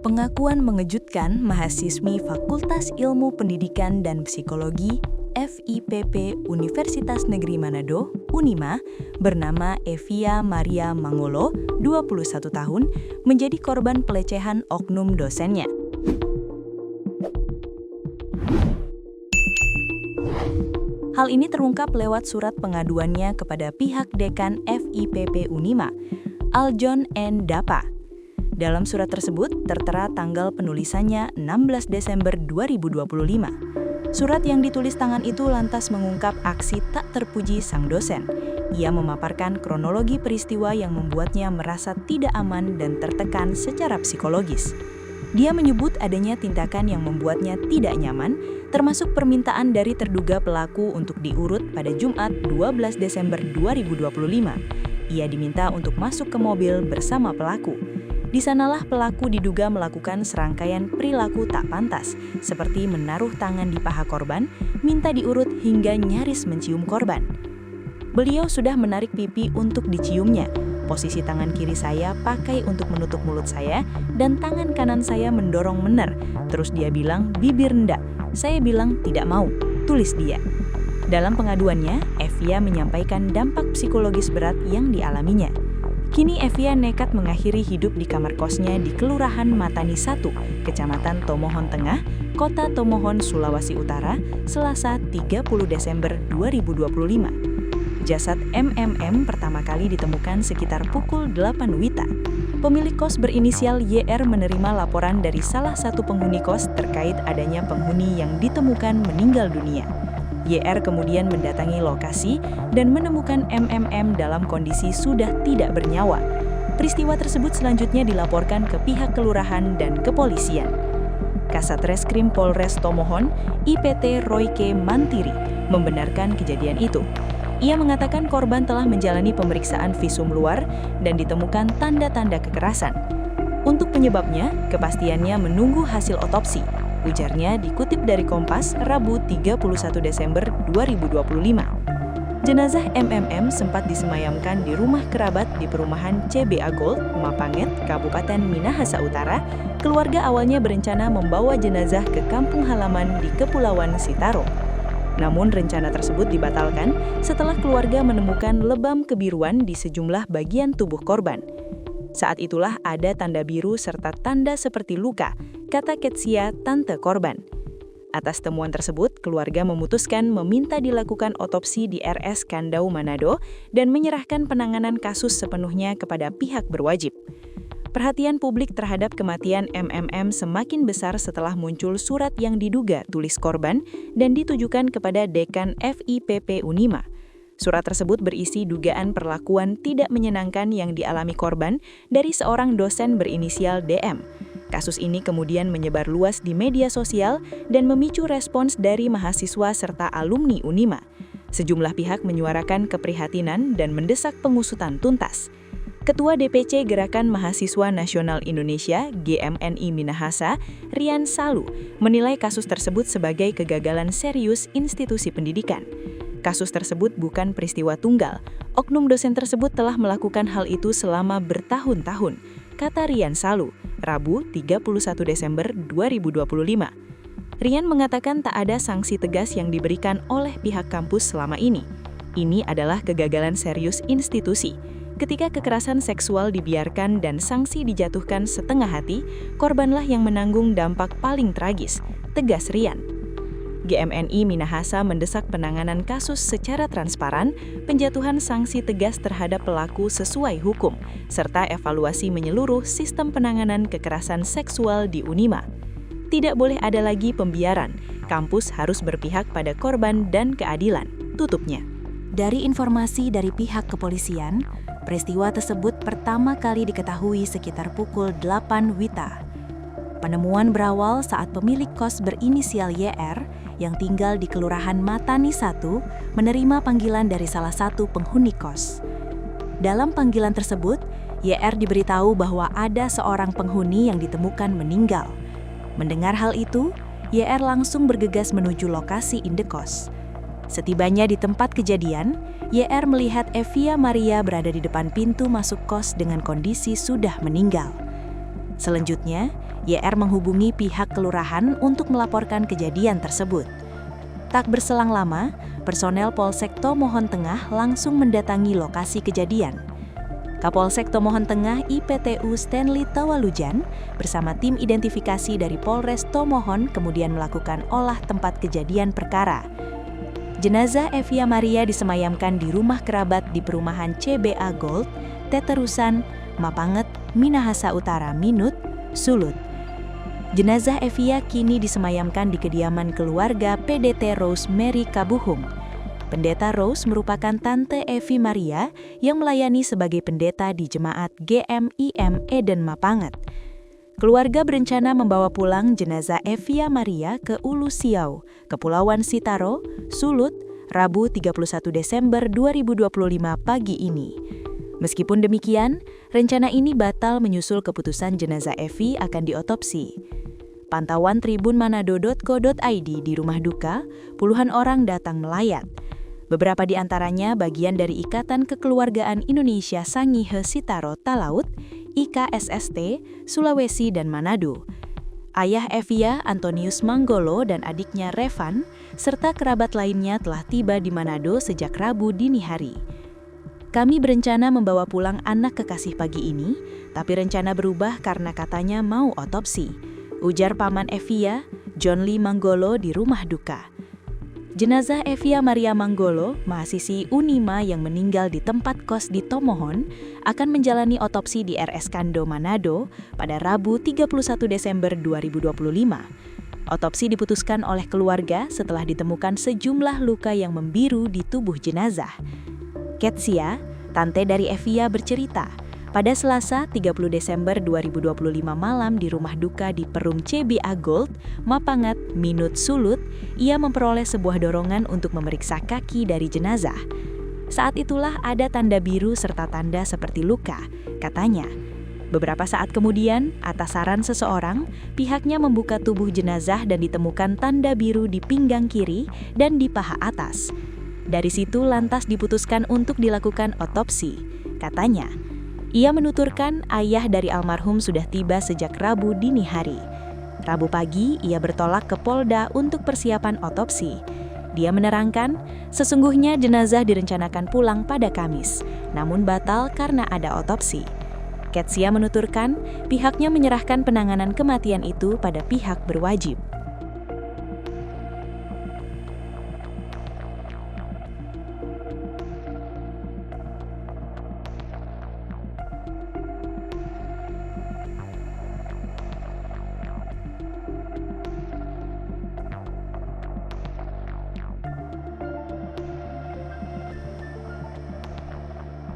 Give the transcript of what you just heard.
Pengakuan mengejutkan mahasiswi Fakultas Ilmu Pendidikan dan Psikologi FIPP Universitas Negeri Manado, Unima, bernama Evia Maria Mangolo, 21 tahun, menjadi korban pelecehan oknum dosennya. Hal ini terungkap lewat surat pengaduannya kepada pihak dekan FIPP Unima, Aljon N. Dapa. Dalam surat tersebut tertera tanggal penulisannya 16 Desember 2025. Surat yang ditulis tangan itu lantas mengungkap aksi tak terpuji sang dosen. Ia memaparkan kronologi peristiwa yang membuatnya merasa tidak aman dan tertekan secara psikologis. Dia menyebut adanya tindakan yang membuatnya tidak nyaman, termasuk permintaan dari terduga pelaku untuk diurut pada Jumat 12 Desember 2025. Ia diminta untuk masuk ke mobil bersama pelaku. Di sanalah pelaku diduga melakukan serangkaian perilaku tak pantas, seperti menaruh tangan di paha korban, minta diurut hingga nyaris mencium korban. Beliau sudah menarik pipi untuk diciumnya. Posisi tangan kiri saya pakai untuk menutup mulut saya, dan tangan kanan saya mendorong mener. Terus dia bilang, bibir ndak. Saya bilang tidak mau, tulis dia. Dalam pengaduannya, Evia menyampaikan dampak psikologis berat yang dialaminya. Kini Evia nekat mengakhiri hidup di kamar kosnya di Kelurahan Matani 1, Kecamatan Tomohon Tengah, Kota Tomohon, Sulawesi Utara, Selasa 30 Desember 2025. Jasad MMM pertama kali ditemukan sekitar pukul 8 WITA. Pemilik kos berinisial YR menerima laporan dari salah satu penghuni kos terkait adanya penghuni yang ditemukan meninggal dunia. YR kemudian mendatangi lokasi dan menemukan MMM dalam kondisi sudah tidak bernyawa. Peristiwa tersebut selanjutnya dilaporkan ke pihak kelurahan dan kepolisian. Kasat Reskrim Polres Tomohon, IPT Royke Mantiri, membenarkan kejadian itu. Ia mengatakan korban telah menjalani pemeriksaan visum luar dan ditemukan tanda-tanda kekerasan. Untuk penyebabnya, kepastiannya menunggu hasil otopsi. Ujarnya dikutip dari Kompas, Rabu 31 Desember 2025. Jenazah MMM sempat disemayamkan di rumah kerabat di perumahan CBA Gold, Mapanget, Kabupaten Minahasa Utara. Keluarga awalnya berencana membawa jenazah ke kampung halaman di Kepulauan Sitaro. Namun rencana tersebut dibatalkan setelah keluarga menemukan lebam kebiruan di sejumlah bagian tubuh korban. Saat itulah ada tanda biru serta tanda seperti luka, kata Ketsia, tante korban. Atas temuan tersebut, keluarga memutuskan meminta dilakukan otopsi di RS Kandau Manado dan menyerahkan penanganan kasus sepenuhnya kepada pihak berwajib. Perhatian publik terhadap kematian MMM semakin besar setelah muncul surat yang diduga tulis korban dan ditujukan kepada dekan FIPP Unima. Surat tersebut berisi dugaan perlakuan tidak menyenangkan yang dialami korban dari seorang dosen berinisial DM. Kasus ini kemudian menyebar luas di media sosial dan memicu respons dari mahasiswa serta alumni Unima. Sejumlah pihak menyuarakan keprihatinan dan mendesak pengusutan tuntas. Ketua DPC Gerakan Mahasiswa Nasional Indonesia (GMNI) Minahasa, Rian Salu, menilai kasus tersebut sebagai kegagalan serius institusi pendidikan. Kasus tersebut bukan peristiwa tunggal. Oknum dosen tersebut telah melakukan hal itu selama bertahun-tahun, kata Rian Salu, Rabu 31 Desember 2025. Rian mengatakan tak ada sanksi tegas yang diberikan oleh pihak kampus selama ini. Ini adalah kegagalan serius institusi. Ketika kekerasan seksual dibiarkan dan sanksi dijatuhkan setengah hati, korbanlah yang menanggung dampak paling tragis, tegas Rian. GMNI Minahasa mendesak penanganan kasus secara transparan, penjatuhan sanksi tegas terhadap pelaku sesuai hukum, serta evaluasi menyeluruh sistem penanganan kekerasan seksual di Unima. Tidak boleh ada lagi pembiaran, kampus harus berpihak pada korban dan keadilan, tutupnya. Dari informasi dari pihak kepolisian, peristiwa tersebut pertama kali diketahui sekitar pukul 8 WITA. Penemuan berawal saat pemilik kos berinisial YR yang tinggal di Kelurahan Matani 1 menerima panggilan dari salah satu penghuni kos. Dalam panggilan tersebut, YR diberitahu bahwa ada seorang penghuni yang ditemukan meninggal. Mendengar hal itu, YR langsung bergegas menuju lokasi indekos. Setibanya di tempat kejadian, YR melihat Evia Maria berada di depan pintu masuk kos dengan kondisi sudah meninggal. Selanjutnya, YR menghubungi pihak kelurahan untuk melaporkan kejadian tersebut. Tak berselang lama, personel Polsek Tomohon Tengah langsung mendatangi lokasi kejadian. Kapolsek Tomohon Tengah IPTU Stanley Tawalujan bersama tim identifikasi dari Polres Tomohon kemudian melakukan olah tempat kejadian perkara. Jenazah Evia Maria disemayamkan di rumah kerabat di perumahan CBA Gold, Teterusan, Mapanget, Minahasa Utara, Minut, Sulut. Jenazah Evia kini disemayamkan di kediaman keluarga PDT Rose Mary Kabuhung. Pendeta Rose merupakan tante Evi Maria yang melayani sebagai pendeta di jemaat GMIM Eden Mapanget. Keluarga berencana membawa pulang jenazah Evia Maria ke Ulu Siau, Kepulauan Sitaro, Sulut, Rabu 31 Desember 2025 pagi ini. Meskipun demikian, rencana ini batal menyusul keputusan jenazah Evi akan diotopsi. Pantauan tribunmanado.co.id di rumah duka, puluhan orang datang melayat. Beberapa di antaranya bagian dari Ikatan Kekeluargaan Indonesia Sangihe Sitaro Talaut, IKSST, Sulawesi dan Manado. Ayah Evia, Antonius Manggolo dan adiknya Revan, serta kerabat lainnya telah tiba di Manado sejak Rabu dini hari. Kami berencana membawa pulang anak kekasih pagi ini, tapi rencana berubah karena katanya mau otopsi, ujar paman Evia, John Lee Manggolo di rumah duka. Jenazah Evia Maria Manggolo, mahasiswi Unima yang meninggal di tempat kos di Tomohon, akan menjalani otopsi di RS Kando Manado pada Rabu 31 Desember 2025. Otopsi diputuskan oleh keluarga setelah ditemukan sejumlah luka yang membiru di tubuh jenazah. Ketsia, tante dari Evia bercerita, pada Selasa 30 Desember 2025 malam di rumah duka di Perum CBA Gold, Mapanget, Minut, Sulut, ia memperoleh sebuah dorongan untuk memeriksa kaki dari jenazah. Saat itulah ada tanda biru serta tanda seperti luka, katanya. Beberapa saat kemudian, atas saran seseorang, pihaknya membuka tubuh jenazah dan ditemukan tanda biru di pinggang kiri dan di paha atas. Dari situ lantas diputuskan untuk dilakukan otopsi, katanya. Ia menuturkan ayah dari almarhum sudah tiba sejak Rabu dini hari. Rabu pagi, ia bertolak ke Polda untuk persiapan otopsi. Dia menerangkan, sesungguhnya jenazah direncanakan pulang pada Kamis, namun batal karena ada otopsi. Ketsia menuturkan, pihaknya menyerahkan penanganan kematian itu pada pihak berwajib.